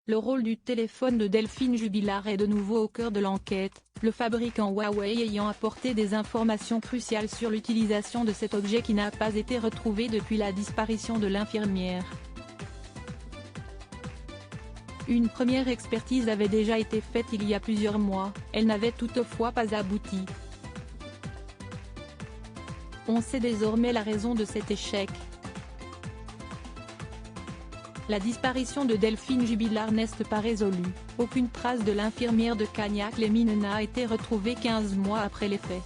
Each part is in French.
Le rôle du téléphone de Delphine Jubilard est de nouveau au cœur de l'enquête, le fabricant Huawei ayant apporté des informations cruciales sur l'utilisation de cet objet qui n'a pas été retrouvé depuis la disparition de l'infirmière. Une première expertise avait déjà été faite il y a plusieurs mois, elle n'avait toutefois pas abouti. On sait désormais la raison de cet échec. La disparition de Delphine Jubilard n'est pas résolue, aucune trace de l'infirmière de Cagnac-les-Mines n'a été retrouvée 15 mois après les faits.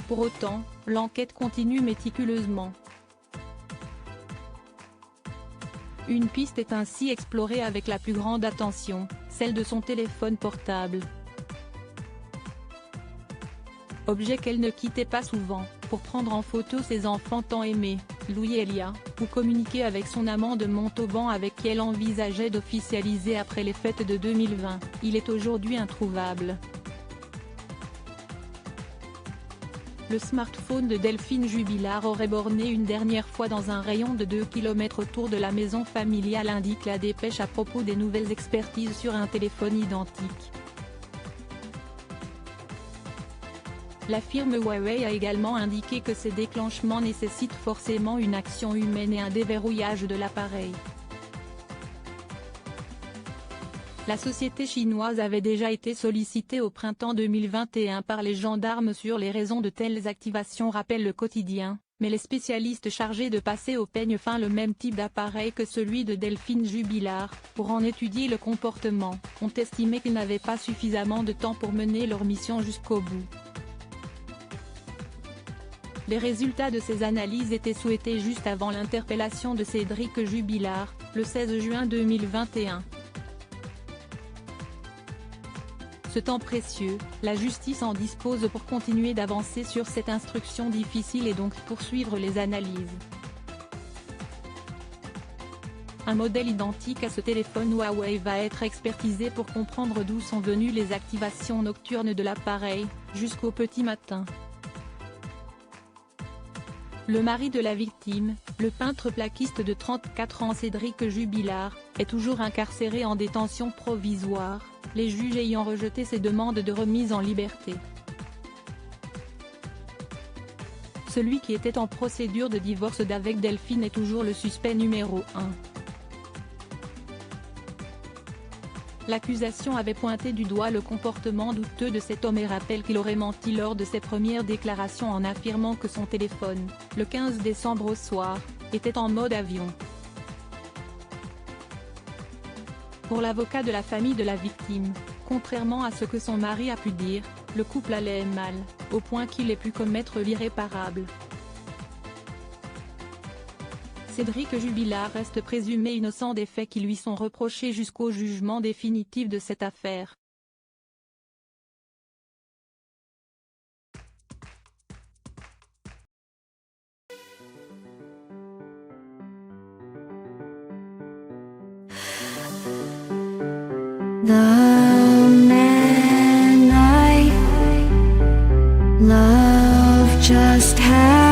Pour autant, l'enquête continue méticuleusement. Une piste est ainsi explorée avec la plus grande attention, celle de son téléphone portable. Objet qu'elle ne quittait pas souvent, pour prendre en photo ses enfants tant aimés, Louis et Lia, ou communiquer avec son amant de Montauban avec qui elle envisageait d'officialiser après les fêtes de 2020, il est aujourd'hui introuvable. Le smartphone de Delphine Jubilard aurait borné une dernière fois dans un rayon de 2 km autour de la maison familiale, indique la dépêche à propos des nouvelles expertises sur un téléphone identique. La firme Huawei a également indiqué que ces déclenchements nécessitent forcément une action humaine et un déverrouillage de l'appareil. La société chinoise avait déjà été sollicitée au printemps 2021 par les gendarmes sur les raisons de telles activations, rappelle le quotidien, mais les spécialistes chargés de passer au peigne fin le même type d'appareil que celui de Delphine Jubilard, pour en étudier le comportement, ont estimé qu'ils n'avaient pas suffisamment de temps pour mener leur mission jusqu'au bout. Les résultats de ces analyses étaient souhaités juste avant l'interpellation de Cédric Jubilard, le 16 juin 2021. Ce temps précieux, la justice en dispose pour continuer d'avancer sur cette instruction difficile et donc poursuivre les analyses. Un modèle identique à ce téléphone Huawei va être expertisé pour comprendre d'où sont venues les activations nocturnes de l'appareil, jusqu'au petit matin. Le mari de la victime, le peintre plaquiste de 34 ans Cédric Jubilard, est toujours incarcéré en détention provisoire, les juges ayant rejeté ses demandes de remise en liberté. Celui qui était en procédure de divorce d'avec Delphine est toujours le suspect numéro 1. L'accusation avait pointé du doigt le comportement douteux de cet homme et rappelle qu'il aurait menti lors de ses premières déclarations en affirmant que son téléphone, le 15 décembre au soir, était en mode avion. Pour l'avocat de la famille de la victime, contrairement à ce que son mari a pu dire, le couple allait mal, au point qu'il ait pu commettre l'irréparable. Cédric Jubilard reste présumé innocent des faits qui lui sont reprochés jusqu'au jugement définitif de cette affaire. The man I love just had